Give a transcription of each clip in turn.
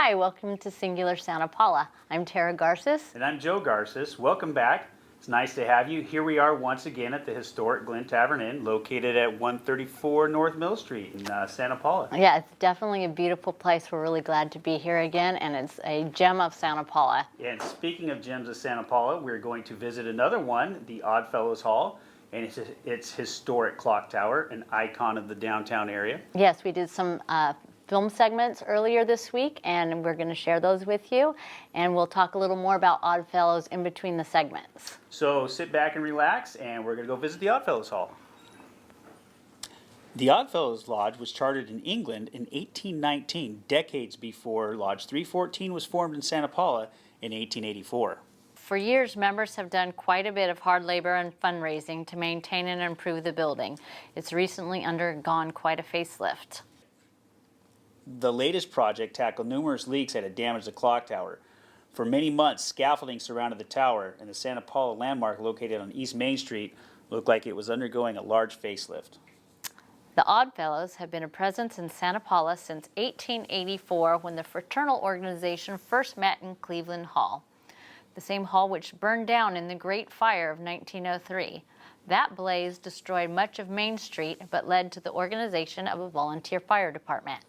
Hi, welcome to Singular Santa Paula. I'm Tara Garces. And I'm Joe Garces. Welcome back. It's nice to have you. Here we are once again at the historic Glen Tavern Inn, located at 134 North Mill Street in Santa Paula. Yeah, it's definitely a beautiful place. We're really glad to be here again, and it's a gem of Santa Paula. And speaking of gems of Santa Paula, we're going to visit another one, the Oddfellows Hall, and it's historic clock tower, an icon of the downtown area. Yes, we did some film segments earlier this week, and we're going to share those with you, and we'll talk a little more about Oddfellows in between the segments. So sit back and relax, and we're going to go visit the Oddfellows Hall. The Oddfellows Lodge was chartered in England in 1819, decades before Lodge 314 was formed in Santa Paula in 1884. For years, members have done quite a bit of hard labor and fundraising to maintain and improve the building. It's recently undergone quite a facelift. The latest project tackled numerous leaks that had damaged the clock tower. For many months, scaffolding surrounded the tower, and the Santa Paula landmark located on East Main Street looked like it was undergoing a large facelift. The Oddfellows have been a presence in Santa Paula since 1884, when the fraternal organization first met in Cleveland Hall, the same hall which burned down in the Great Fire of 1903. That blaze destroyed much of Main Street, but led to the organization of a volunteer fire department.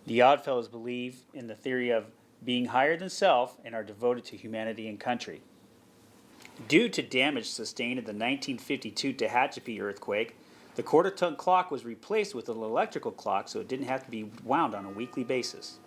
The Oddfellows believe in the theory of being higher than self and are devoted to humanity and country. Due to damage sustained in the 1952 Tehachapi earthquake, the quarter-ton clock was replaced with an electrical clock so it didn't have to be wound on a weekly basis.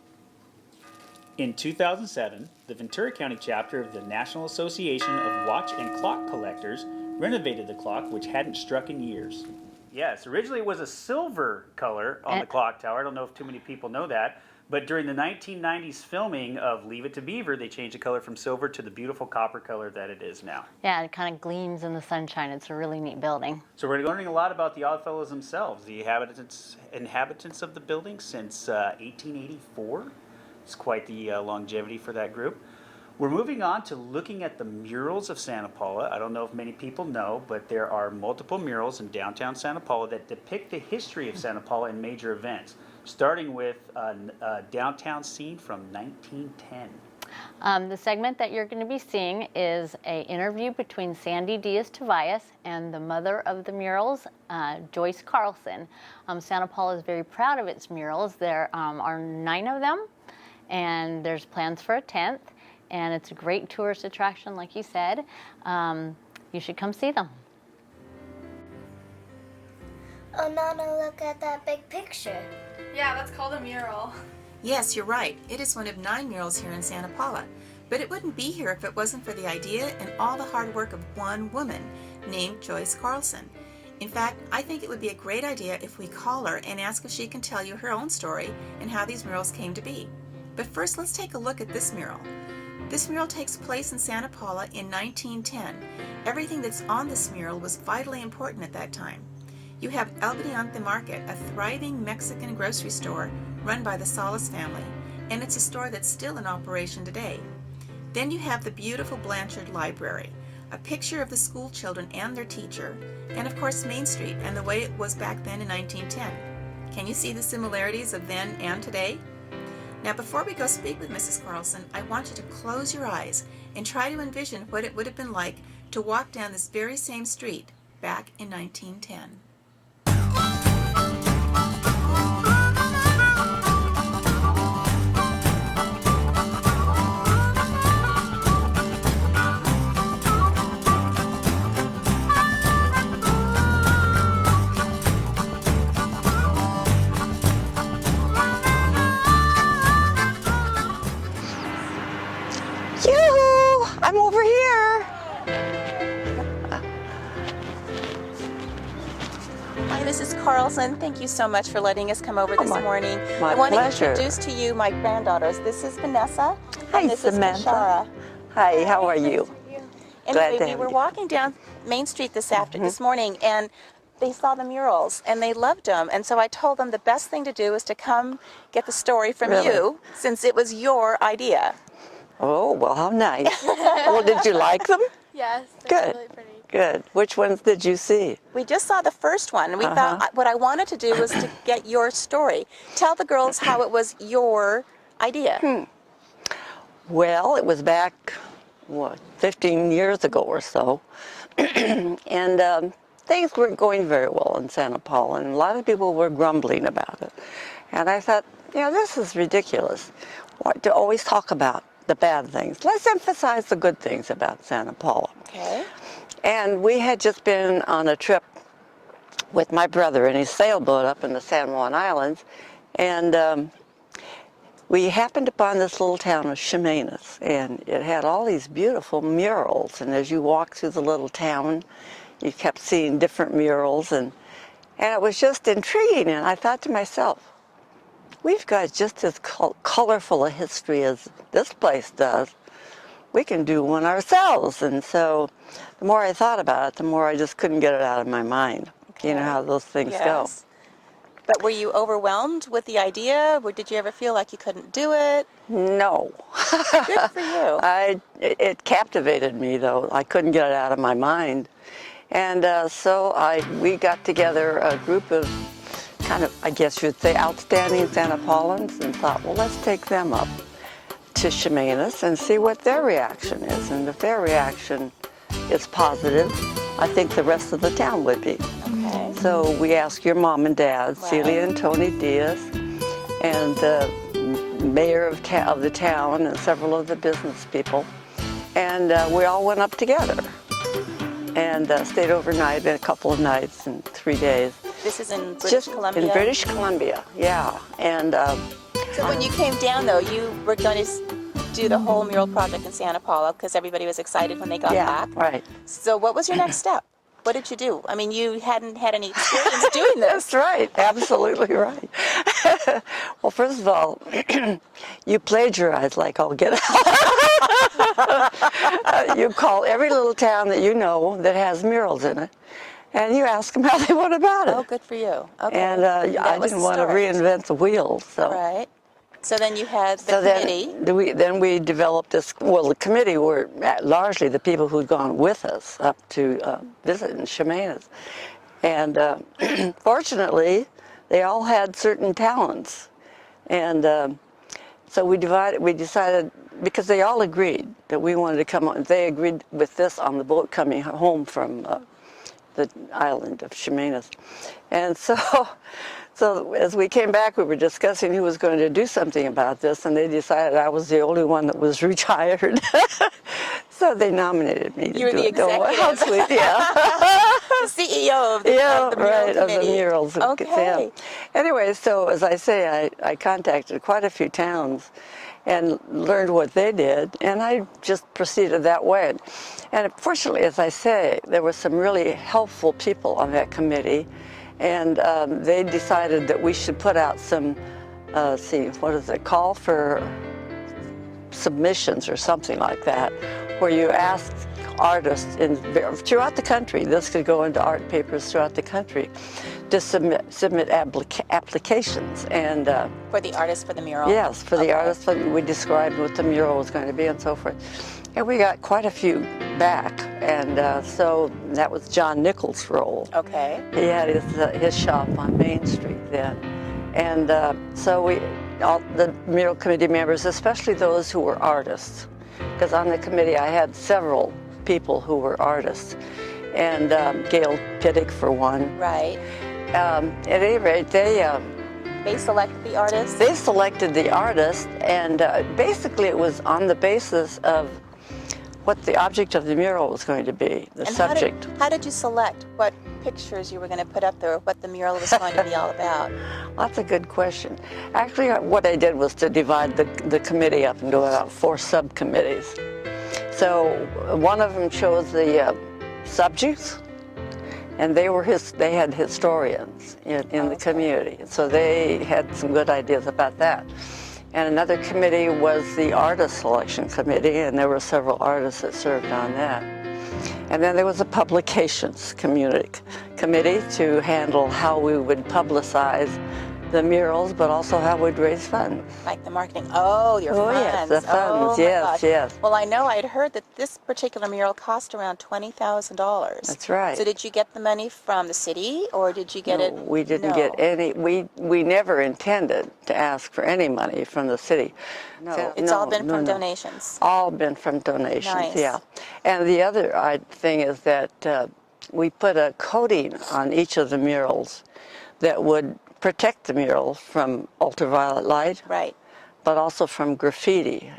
In 2007, the Ventura County chapter of the National Association of Watch and Clock Collectors renovated the clock, which hadn't struck in years. Yes, originally it was a silver color on the clock tower. I don't know if too many people know that. But during the 1990s filming of Leave It to Beaver, they changed the color from silver to the beautiful copper color that it is now. Yeah, it kind of gleams in the sunshine. It's a really neat building. So we're learning a lot about the Oddfellows themselves, the inhabitants of the building since 1884. It's quite the longevity for that group. We're moving on to looking at the murals of Santa Paula. I don't know if many people know, but there are multiple murals in downtown Santa Paula that depict the history of Santa Paula and major events, starting with a downtown scene from 1910. The segment that you're going to be seeing is an interview between Sandy Diaz-Tobias and the mother of the murals, Joyce Carlson. Santa Paula is very proud of its murals. There are 9 of them, and there's plans for a 10th. And it's a great tourist attraction, like you said. You should come see them. Oh, Nana, look at that big picture. Yeah, that's called a mural. Yes, you're right. It is one of 9 murals here in Santa Paula. But it wouldn't be here if it wasn't for the idea and all the hard work of one woman named Joyce Carlson. In fact, I think it would be a great idea if we call her and ask if she can tell you her own story and how these murals came to be. But first, let's take a look at this mural. This mural takes place in Santa Paula in 1910. Everything that's on this mural was vitally important at that time. You have El Bediente Market, a thriving Mexican grocery store run by the Salas family, and it's a store that's still in operation today. Then you have the beautiful Blanchard Library, a picture of the school children and their teacher, and of course Main Street and the way it was back then in 1910. Can you see the similarities of then and today? Now, before we go speak with Mrs. Carlson, I want you to close your eyes and try to envision what it would have been like to walk down this very same street back in 1910. I'm over here. Hi, Mrs. Carlson. Thank you so much for letting us come over this morning. My I want pleasure. to introduce to you my granddaughters. This is Vanessa. Hi, and this Samantha. is Kashara. Hi, how are you? Glad Anyway, to we have were you. walking down Main Street this morning, and they saw the murals and they loved them. And so I told them the best thing to do is to come get the story from Really? you, since it was your idea. Oh, well, how nice. Well, did you like them? Yes, they're Good. really pretty. Good. Which ones did you see? We just saw the first one, and we thought what I wanted to do was to get your story. Tell the girls how it was your idea. Well, it was back, 15 years ago or so. And things weren't going very well in Santa Paula, and a lot of people were grumbling about it. And I thought, this is ridiculous. To always talk about the bad things. Let's emphasize the good things about Santa Paula. Okay. And we had just been on a trip with my brother in his sailboat up in the San Juan Islands, and we happened upon this little town of Ximenes, and it had all these beautiful murals. And as you walked through the little town, you kept seeing different murals, and it was just intriguing. And I thought to myself, we've got just as colorful a history as this place does. We can do one ourselves. And so the more I thought about it, the more I just couldn't get it out of my mind. Okay. You know how those things go. But were you overwhelmed with the idea? Or did you ever feel like you couldn't do it? No. Good for you. It captivated me, though. I couldn't get it out of my mind. And so we got together a group of kind of, I guess you'd say, outstanding Santa Paulans, and thought, well, let's take them up to Ximenes and see what their reaction is. And if their reaction is positive, I think the rest of the town would be. Okay. So we asked your mom and dad, Right. Celia and Tony Diaz, and the mayor of the town and several of the business people. And we all went up together and stayed overnight, a couple of nights and 3 days. This is in British Columbia? In British Columbia, yeah. And so when you came down, though, you were going to do the whole mural project in Santa Paula because everybody was excited when they got back. Right. So what was your next step? What did you do? I mean, you hadn't had any experience doing this. That's right. Absolutely right. Well, first of all, you plagiarize like all get out. You call every little town that you know that has murals in it, and you ask them how they went about it. Oh, good for you. Okay. And I didn't want to reinvent the wheel, so. Right. So then you had the So committee. then we developed this. Well, the committee were largely the people who'd gone with us up to visit in Ximenes, and fortunately, they all had certain talents, and so we decided, because they all agreed that we wanted to come on. They agreed with this on the boat coming home from the island of Ximenes, and So as we came back, we were discussing who was going to do something about this, and they decided I was the only one that was retired. So they nominated me to You were do the it. Oh, how executive. sweet, yeah. The CEO of the, of the mural right, of committee. the murals. Okay. Yeah. Anyway, so as I say, I contacted quite a few towns and learned what they did, and I just proceeded that way. And fortunately, as I say, there were some really helpful people on that committee, and they decided that we should put out some, call for submissions or something like that, where you ask artists throughout the country, this could go into art papers throughout the country, to submit applications. And For the artist for the mural? yes, for the artists, we described what the mural was going to be and so forth. And we got quite a few back, and so that was John Nichols' role. Okay. He had his shop on Main Street then. And so all the mural committee members, especially those who were artists, because on the committee I had several people who were artists, and Gail Piddick for one. Right. At any rate, They selected the artist? they selected the artist, and basically it was on the basis of what the object of the mural was going to be, the And subject. How did you select what pictures you were going to put up there, or what the mural was going to be all about? That's a good question. Actually, what I did was to divide the committee up into about 4 subcommittees. So one of them chose the subjects, and they had historians in the community, so they had some good ideas about that. And another committee was the artist selection committee, and there were several artists that served on that. And then there was a publications committee to handle how we would publicize the murals, but also how we'd raise funds. Like the marketing. Oh, your Oh, funds. yes, the funds, Oh, my yes, gosh. yes. Well, I know I'd heard that this particular mural cost around $20,000. That's right. So did you get the money from the city, or did you get No, it? we didn't No. get any. We never intended to ask for any money from the city. No, It's all been from no. donations. All been from donations. Nice. Yeah. And the other odd thing is that we put a coating on each of the murals that would protect the mural from ultraviolet light, Right. but also from graffiti.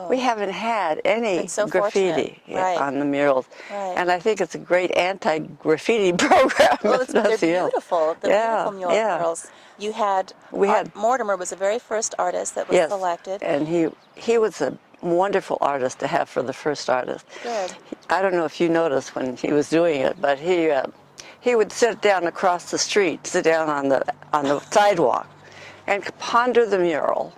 We haven't had any Been so graffiti fortunate. Right. on the murals, Right. and I think it's a great anti-graffiti program. Well, if they're nothing else. beautiful. The Yeah, beautiful yeah. murals. You had. We had- Mortimer was the very first artist that was Yes, selected. and he was a wonderful artist to have for the first artist. Good. I don't know if you noticed when he was doing it, but he would sit down across the street, sit down on the sidewalk, and ponder the mural,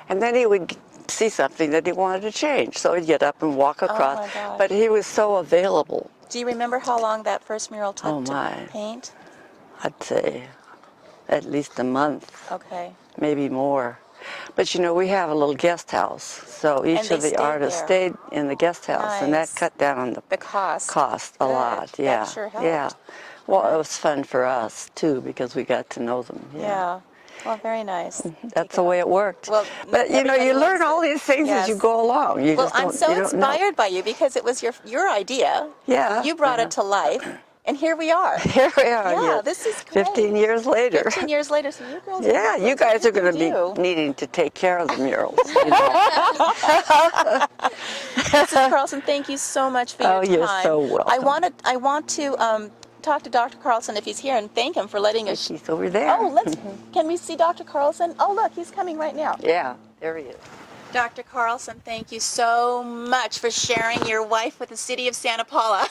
and then he would see something that he wanted to change, so he'd get up and walk across. my gosh. But he was so available. Do you remember how long that first mural took Oh, my. to paint? I'd say at least a month, Okay. maybe more. But you know, we have a little guest house, so each they of the stayed artists there. stayed in the guest house, and that Nice. cut down on The cost. cost a Good. lot. That Yeah, sure helped. yeah. Well, it was fun for us too because we got to know them. Yeah. Well, very nice. That's the way it worked. Well, but you know, everybody you learn loves all it. these things as you Yes. go along. You Well, just I'm don't, so you don't know. inspired by you because it was your idea. Yeah. You brought it to life, and here we are. Here we are. Yeah, yes. this is great. 15 years later. 15 years later, so you girls. Yeah, you guys are going to do. be needing to take care of the murals. You know? Mrs. Carlson, thank you so much for your Oh, time. you're so welcome. I want to talk to Dr. Carlson if he's here and thank him for letting us. He's over there. Oh, can we see Dr. Carlson? Oh, look, he's coming right now. Yeah, there he is. Dr. Carlson, thank you so much for sharing your wife with the city of Santa Paula.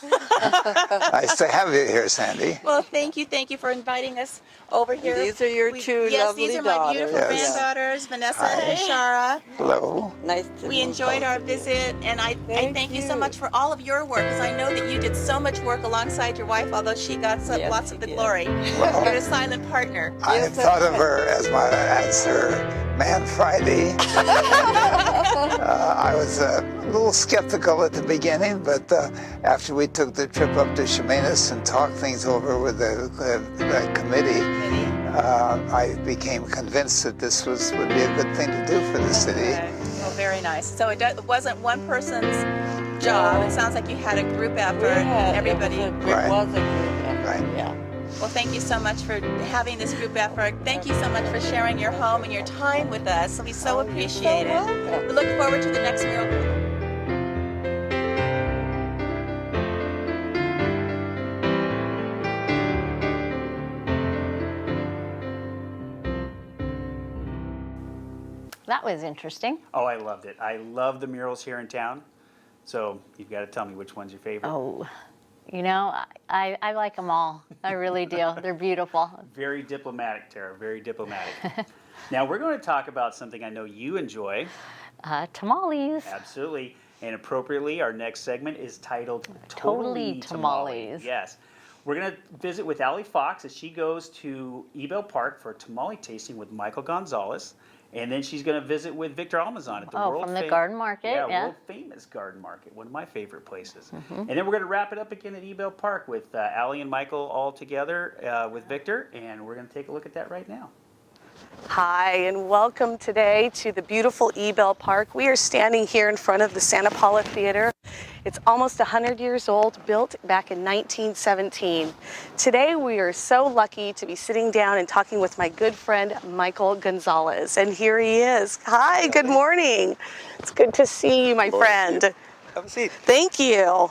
Nice to have you here, Sandy. Well, thank you for inviting us over here. These are your two yes, lovely these are my beautiful daughters. Yes. granddaughters, Vanessa Hi. and Shara. Hello. Nice to We meet enjoyed you. our visit, and I thank you so much for all of your work, because I know that you did so much work alongside your wife, although she got Yes, lots she of the did. glory. Well, You're a silent partner. I have thought of her as her man Friday. I was a little skeptical at the beginning, but after we took the trip up to Chemainus and talked things over with the committee, I became convinced that this would be a good thing to do for the city. Oh, very nice. So it wasn't one person's job. It sounds like you had a group effort. Everybody. It Right. was a group effort. Right. Yeah. Well, thank you so much for having this group effort. Thank you so much for sharing your home and your time with us. We so appreciate it. welcome. We look forward to the next mural. That was interesting. Oh, I loved it. I love the murals here in town. So you've got to tell me which one's your favorite. Oh, you know, I like them all. I really do. They're beautiful. Very diplomatic, Tara. Very diplomatic. Now we're going to talk about something I know you enjoy. Tamales. Absolutely. And appropriately, our next segment is titled Totally Tamales. Yes. We're going to visit with Allie Fox as she goes to Ebell Park for a tamale tasting with Michael Gonzalez. And then she's going to visit with Victor Almazan at the Oh, world from the garden market, yeah. world famous garden market, one of my favorite places. And then we're going to wrap it up again at Ebell Park with Allie and Michael all together with Victor. And we're going to take a look at that right now. Hi, and welcome today to the beautiful Ebell Park. We are standing here in front of the Santa Paula Theater. It's almost 100 years old, built back in 1917. Today we are so lucky to be sitting down and talking with my good friend Michael Gonzalez, and here he is. Hi, good morning. It's good to see you, my friend. Have a seat. Thank you.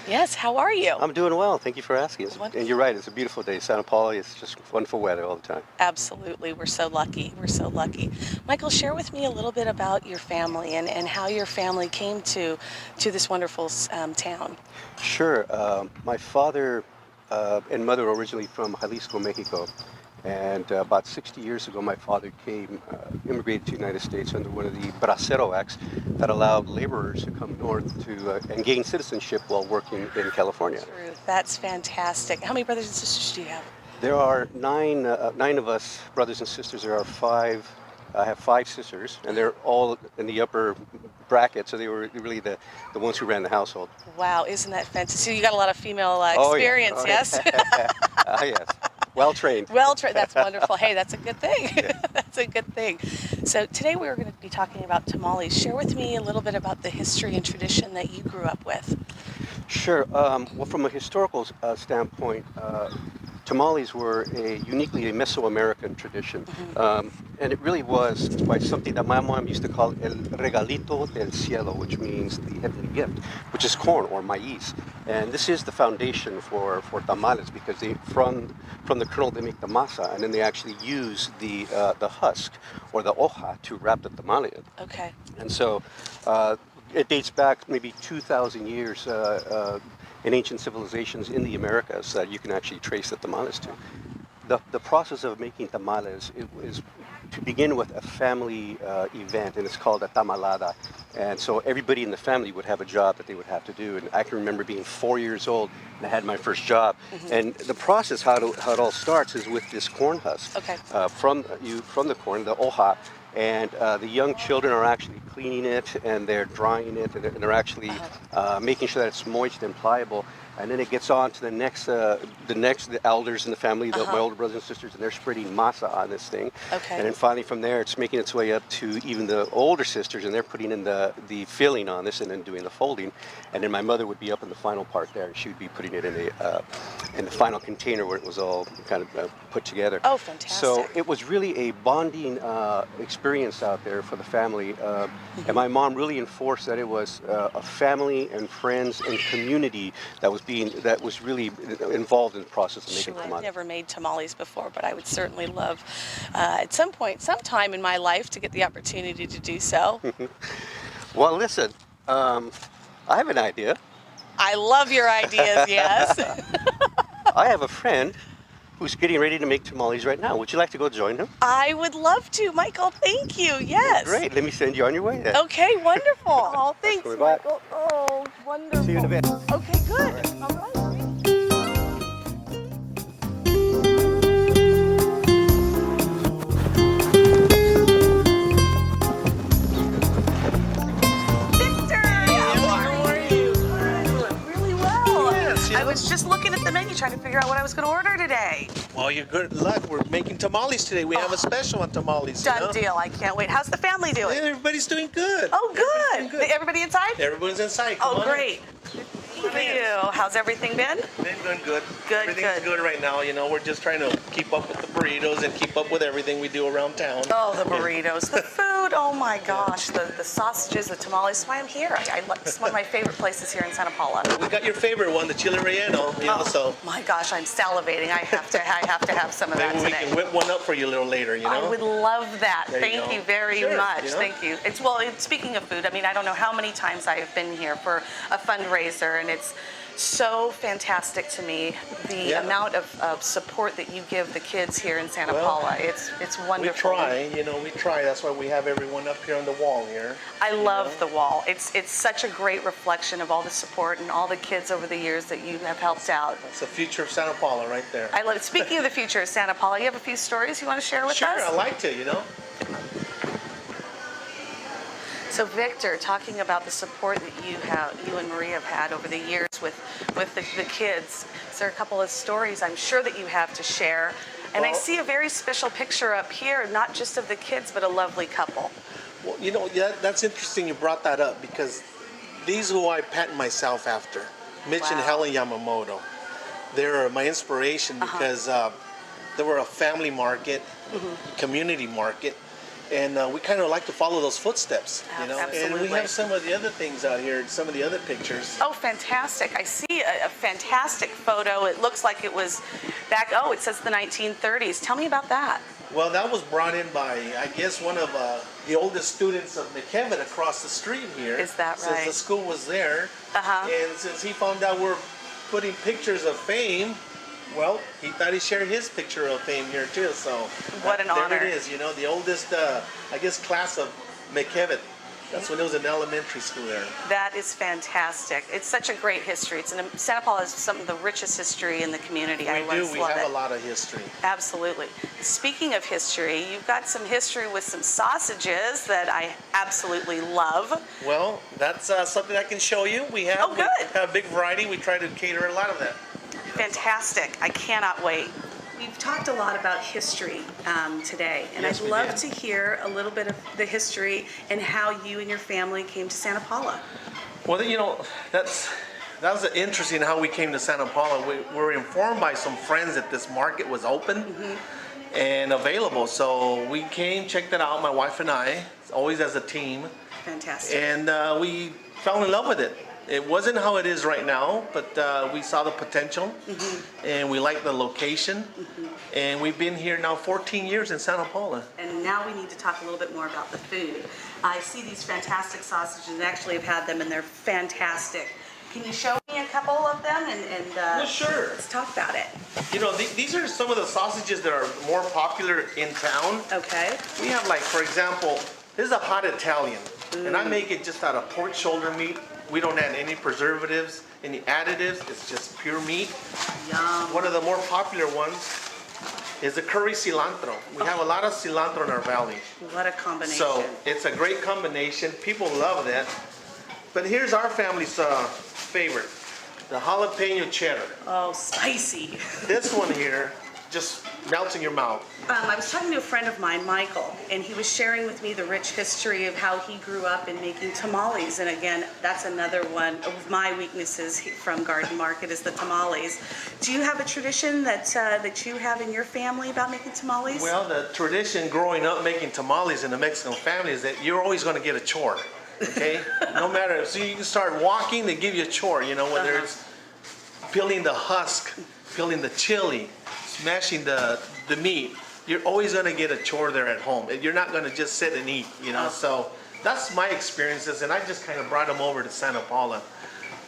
Yes, how are you? I'm doing well. Thank you for asking. And you're right. It's a beautiful day. Santa Paula, it's just wonderful weather all the time. Absolutely. We're so lucky. We're so lucky. Michael, share with me a little bit about your family and how your family came to this wonderful town. Sure. My father and mother are originally from Jalisco, Mexico. And about 60 years ago, my father immigrated to the United States under one of the Bracero Acts that allowed laborers to come north to and gain citizenship while working in California. That's fantastic. How many brothers and sisters do you have? There are nine of us, brothers and sisters. There are five. I have five sisters, and they're all in the upper bracket, so they were really the ones who ran the household. Wow, isn't that fantastic? So you got a lot of female Oh, yeah. experience, Oh, yes? Yes. Well trained. Well, that's wonderful. Hey, that's a good thing. That's a good thing. So today we're going to be talking about tamales. Share with me a little bit about the history and tradition that you grew up with. Sure. Well, from a historical standpoint, tamales were uniquely a Mesoamerican tradition. And it really was by something that my mom used to call el regalito del cielo, which means the heavenly gift, which is corn or maíz. And this is the foundation for tamales, because from the kernel they make the masa, and then they actually use the husk or the hoja to wrap the tamale in. Okay. And so it dates back maybe 2,000 years in ancient civilizations in the Americas that you can actually trace the tamales to. The process of making tamales is to begin with a family event, and it's called a tamalada. And so everybody in the family would have a job that they would have to do. And I can remember being 4 years old, and I had my first job. And the process, how it all starts, is with this corn husk. Okay. From the corn, the hoja. And the young children are actually cleaning it, and they're drying it, and they're actually making sure that it's moist and pliable. And then it gets on to the elders in the family, my older brothers and sisters, and they're spreading masa on this thing. Okay. And then finally from there, it's making its way up to even the older sisters, and they're putting in the filling on this and then doing the folding. And then my mother would be up in the final part there, and she would be putting it in the final container where it was all kind of put together. Oh, fantastic. So it was really a bonding experience out there for the family. And my mom really enforced that it was a family and friends and community that was really involved in the process of making Sure. tamales. I've never made tamales before, but I would certainly love at some point, sometime in my life, to get the opportunity to do so. Well, listen, I have an idea. I love your ideas, yes. I have a friend who's getting ready to make tamales right now. Would you like to go join him? I would love to, Michael. Thank you. Yes. Great. Let me send you on your way then. Okay, wonderful. Oh, thanks, Go back. Michael. Oh, wonderful. See you in a bit. Okay, good. All right. Really well. Yes, I was just looking at the menu trying to figure out what I was going to order today. Well, you're good luck. We're making tamales today. We have a special on tamales. you Done know? deal. I can't wait. How's the family doing? Yeah, everybody's doing good. Oh, Everybody's good. doing Everybody inside? Everyone's inside. Come Oh, on in. great. Thank you. How's everything been? Been doing good. Good, Everything's good. good right now. You know, we're just trying to keep up with the burritos and keep up with everything we do around town. Oh, the burritos, the food, oh my gosh, the sausages, the tamales. That's why I'm here. It's one of my favorite places here in Santa Paula. We got your favorite one, the chile relleno. You know, so My gosh, I'm salivating. I have to have some of that maybe we today. can whip one up for you a little later. You know. I would love that. There you Thank go. you very Sure, much. you know. Thank you. Speaking of food, I mean, I don't know how many times I've been here for a fundraiser, and it's so fantastic to me, the Yeah. amount of support that you give the kids here in Santa Well, Paula. It's We wonderful. try, we try. That's why we have everyone up here on the wall here. I love the wall. It's such a great reflection of all the support and all the kids over the years that you have helped out. It's the future of Santa Paula right there. I love it. Speaking of the future of Santa Paula, you have a few stories you want to share with Sure, us? I like to, So Victor, talking about the support that you and Marie have had over the years with the kids, is there a couple of stories I'm sure that you have to share? And I Well- see a very special picture up here, not just of the kids, but a lovely couple. Well, that's interesting you brought that up because these who I patent myself after, Mitch and Wow. Helen Yamamoto, they're my inspiration because they were a family market, community market, and we kind of like to follow those footsteps, And we Absolutely. have some of the other things out here, some of the other pictures. Oh, fantastic. I see a fantastic photo. It looks like it was back, it says the 1930s. Tell me about that. Well, that was brought in by, I guess, one of the oldest students of McKevitt across the street here. Is that Since right? the school was there. Uh-huh. And since he found out we're putting pictures of fame, well, he thought he'd share his picture of fame here too. So What an there honor. it is, the oldest, I guess, class of McKevitt That's when it was in elementary school there. That is fantastic. It's such a great history. Santa Paula has some of the richest history in the community. I We love have it. a lot of history. Absolutely. Speaking of history, you've got some history with some sausages that I absolutely love. Well, that's something I can show you. We have, Oh, good. we have a big variety. We try to cater a lot of that. Fantastic. I cannot wait. We've talked a lot about history today, and Yes, I'd we love did. to hear a little bit of the history and how you and your family came to Santa Paula. Well, you know, that was interesting how we came to Santa Paula. We were informed by some friends that this market was open and available. So we came, checked it out, my wife and I, always as a team, Fantastic. and we fell in love with it. It wasn't how it is right now, but we saw the potential, and we liked the location, and we've been here now 14 years in Santa Paula. And now we need to talk a little bit more about the food. I see these fantastic sausages and actually have had them and they're fantastic. Can you show me a couple of them and Well, sure. let's talk about it. You know, these are some of the sausages that are more popular in town. Okay. We have, like, for example, this is a hot Italian, and I make it just out of pork shoulder meat. We don't add any preservatives, any additives. It's just pure meat. Yum. One of the more popular ones is the curry cilantro. We have a lot of cilantro in our valley. What a combination. So it's a great combination. People love that. But here's our family's favorite, the jalapeno cheddar. Oh, spicy. This one here just melts in your mouth. I was talking to a friend of mine, Michael, and he was sharing with me the rich history of how he grew up in making tamales. And again, that's another one of my weaknesses from Garden Market is the tamales. Do you have a tradition that you have in your family about making tamales? Well, the tradition growing up making tamales in the Mexican family is that you're always going to get a chore, okay? No matter, so you can start walking, they give you a chore, you know, whether it's peeling the husk, peeling the chili, smashing the meat. You're always going to get a chore there at home. You're not going to just sit and eat, you know. So that's my experiences, and I just kind of brought them over to Santa Paula.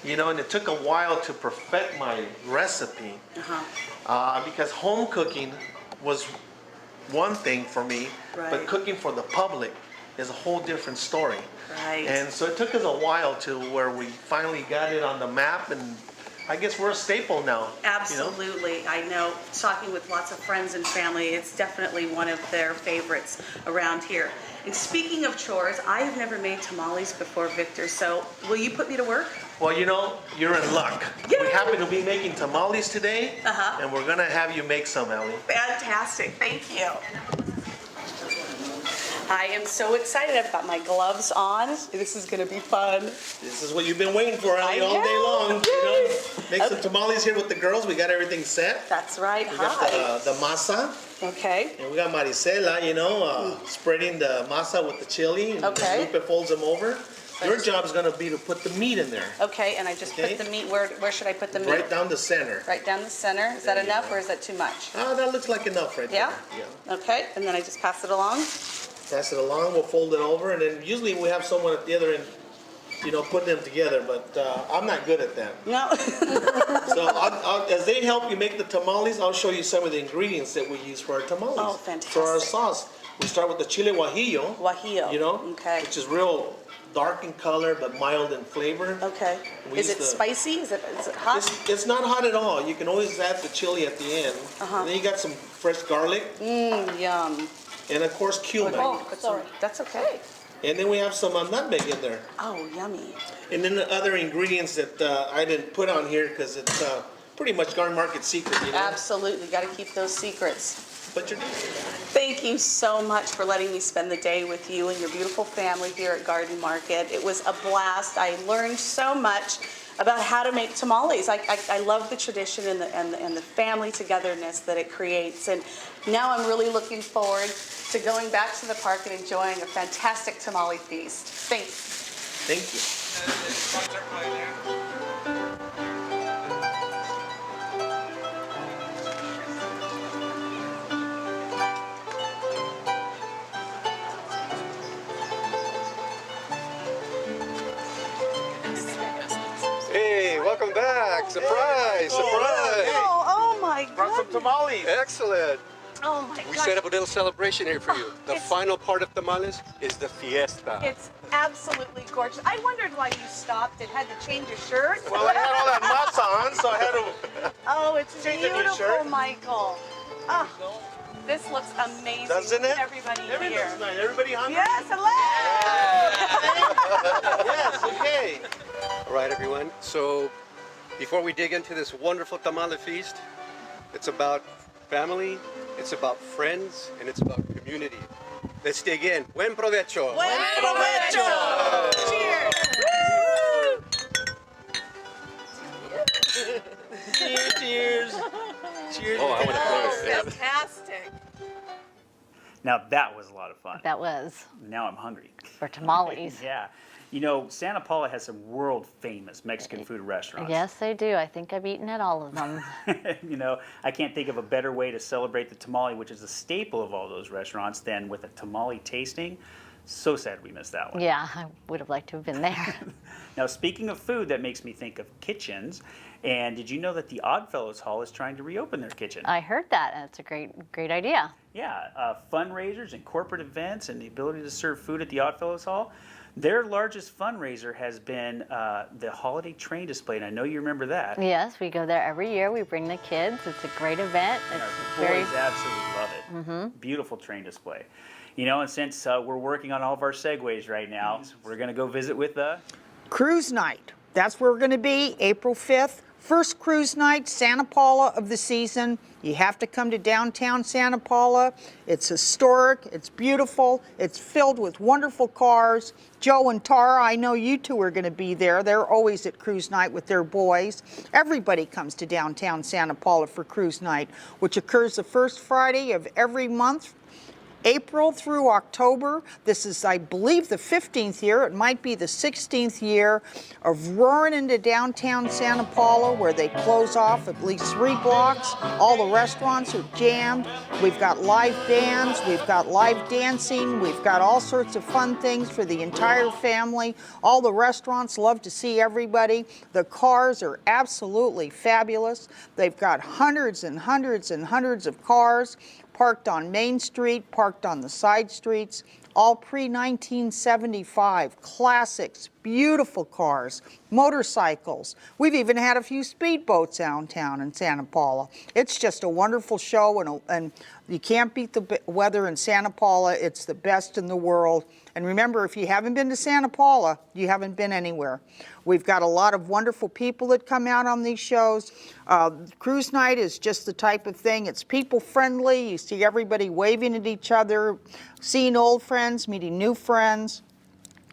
You know, and it took a while to perfect my recipe because home cooking was one thing for me, but Right. cooking for the public is a whole different story. Right. And so it took us a while to where we finally got it on the map, and I guess we're a staple now. you know? Absolutely. I know, talking with lots of friends and family, it's definitely one of their favorites around here. And speaking of chores, I have never made tamales before, Victor, so will you put me to work? Well, you know, you're in luck. Yay! We happen to be making tamales today, and we're gonna have you make some, Ellie. Fantastic. Thank you. I am so excited. I've got my gloves on. This is going to be fun. This is what you've been waiting for, Ellie, I all day know. long. You know, Yay! make some tamales here with the girls. We got everything set. That's right. We Hi. got the masa, Okay. and we got Maricela, you know, spreading the masa with the chili. And Okay. Lupe folds them over. Your job is gonna be to put the meat in there, Okay, and I just Okay. put the meat, where should I put the meat? right down the center. Right down the center. Is that There you enough go. or is that too much? That looks like enough right Yeah? there. Yeah. Okay, and then I just pass it along. Pass it along, we'll fold it over, and then usually we have someone at the other end, you know, putting them together, but I'm not good at that. No. So as they help you make the tamales, I'll show you some of the ingredients that we use for our tamales. Oh, For our fantastic. sauce, we start with the chile guajillo. Guajillo. You know? Okay. Which is real dark in color, but mild in flavor. Okay. We Is use it the- spicy? Is it hot? It's not hot at all. You can always add the chili at the end. And then you got some fresh garlic, Yum. and of course cumin. Sorry. That's okay. And then we have some nutmeg in there. Oh, yummy. And then the other ingredients that I didn't put on here because it's pretty much Garden Market secret, you know? Absolutely. Got to keep those secrets. But you're doing Thank you so much for letting me spend the day with you and your beautiful family here at Garden Market. It was a blast. I learned so much about how to make tamales. I love the tradition and the family togetherness that it creates. And now I'm really looking forward to going back to the park and enjoying a fantastic tamale feast. Thanks. Thank you. Hey, welcome back. Surprise, surprise. Oh my Brought some tamales. Excellent. Oh my We gosh. set up a little celebration here for you. The final part of tamales is the fiesta. It's absolutely gorgeous. I wondered why you stopped and had to change your shirt. Well, I had all that masa on, so I had to. Oh, it's Change a new beautiful, shirt. Michael. Oh, this looks amazing. Doesn't it? Everybody here. Everything's nice. Everybody hungry? Yes, hello. Yes, okay. All right, everyone. So before we dig into this wonderful tamale feast, it's about family, it's about friends, and it's about community. Let's dig in. Buen provecho. Buen provecho. Cheers. Cheers, cheers. Cheers. Oh, I want to Oh, close. Yeah. fantastic. Now that was a lot of fun. That was Now I'm hungry. for tamales. Yeah. You know, Santa Paula has some world famous Mexican food restaurants. Yes, they do. I think I've eaten at all of them. You know, I can't think of a better way to celebrate the tamale, which is a staple of all those restaurants, than with a tamale tasting. So sad we missed that one. Yeah, I would have liked to have been there. Now, speaking of food, that makes me think of kitchens. And did you know that the Oddfellows Hall is trying to reopen their kitchen? I heard that, and it's a great idea. Yeah, fundraisers and corporate events and the ability to serve food at the Oddfellows Hall. Their largest fundraiser has been the holiday train display, and I know you remember that. Yes, we go there every year. We bring the kids. It's a great event. And It's our very boys absolutely love it. Beautiful train display. You know, and since we're working on all of our segues right now, we're going to go visit with Cruise night. That's where we're going to be, April 5th. First cruise night, Santa Paula of the season. You have to come to downtown Santa Paula. It's historic, it's beautiful, it's filled with wonderful cars. Joe and Tara, I know you two are going to be there. They're always at cruise night with their boys. Everybody comes to downtown Santa Paula for cruise night, which occurs the first Friday of every month, April through October. This is, I believe, the 15th year. It might be the 16th year of roaring into downtown Santa Paula, where they close off at least 3 blocks. All the restaurants are jammed. We've got live bands. We've got live dancing. We've got all sorts of fun things for the entire family. All the restaurants love to see everybody. The cars are absolutely fabulous. They've got hundreds and hundreds and hundreds of cars parked on Main Street, parked on the side streets, all pre-1975, classics, beautiful cars, motorcycles. We've even had a few speedboats downtown in Santa Paula. It's just a wonderful show, and you can't beat the weather in Santa Paula. It's the best in the world. And remember, if you haven't been to Santa Paula, you haven't been anywhere. We've got a lot of wonderful people that come out on these shows. Cruise night is just the type of thing. It's people friendly. You see everybody waving at each other, seeing old friends, meeting new friends.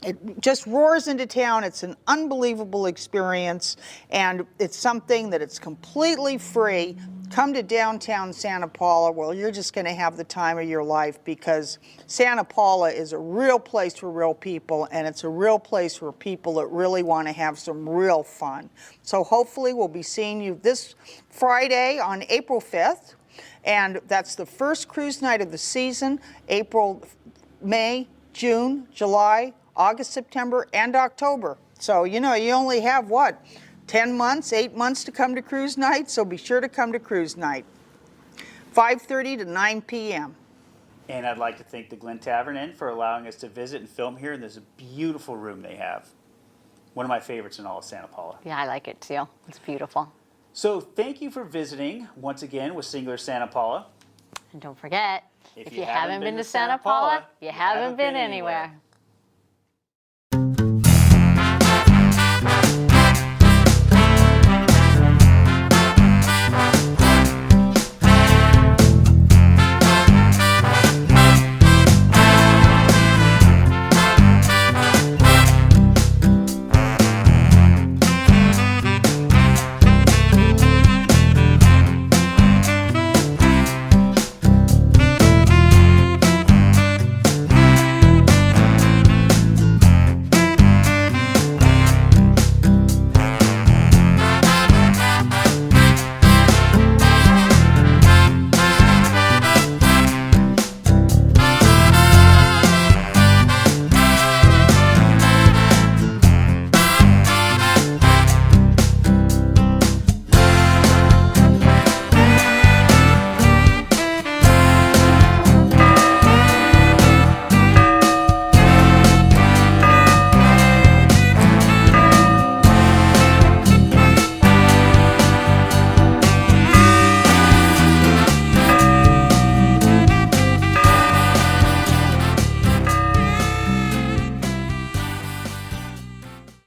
It just roars into town. It's an unbelievable experience, and it's something that it's completely free. Come to downtown Santa Paula. Well, you're just going to have the time of your life, because Santa Paula is a real place for real people, and it's a real place for people that really want to have some real fun. So hopefully we'll be seeing you this Friday on April 5th, and that's the first cruise night of the season. April, May, June, July, August, September, and October. So, you know, you only have, what, 10 months, 8 months to come to cruise night, so be sure to come to cruise night. 5:30 to 9 p.m. And I'd like to thank the Glen Tavern Inn for allowing us to visit and film here. And there's a beautiful room they have. One of my favorites in all of Santa Paula. Yeah, I like it too. It's beautiful. So thank you for visiting once again with Singular Santa Paula. And don't forget, If if you haven't been to Santa Paula, you haven't been anywhere.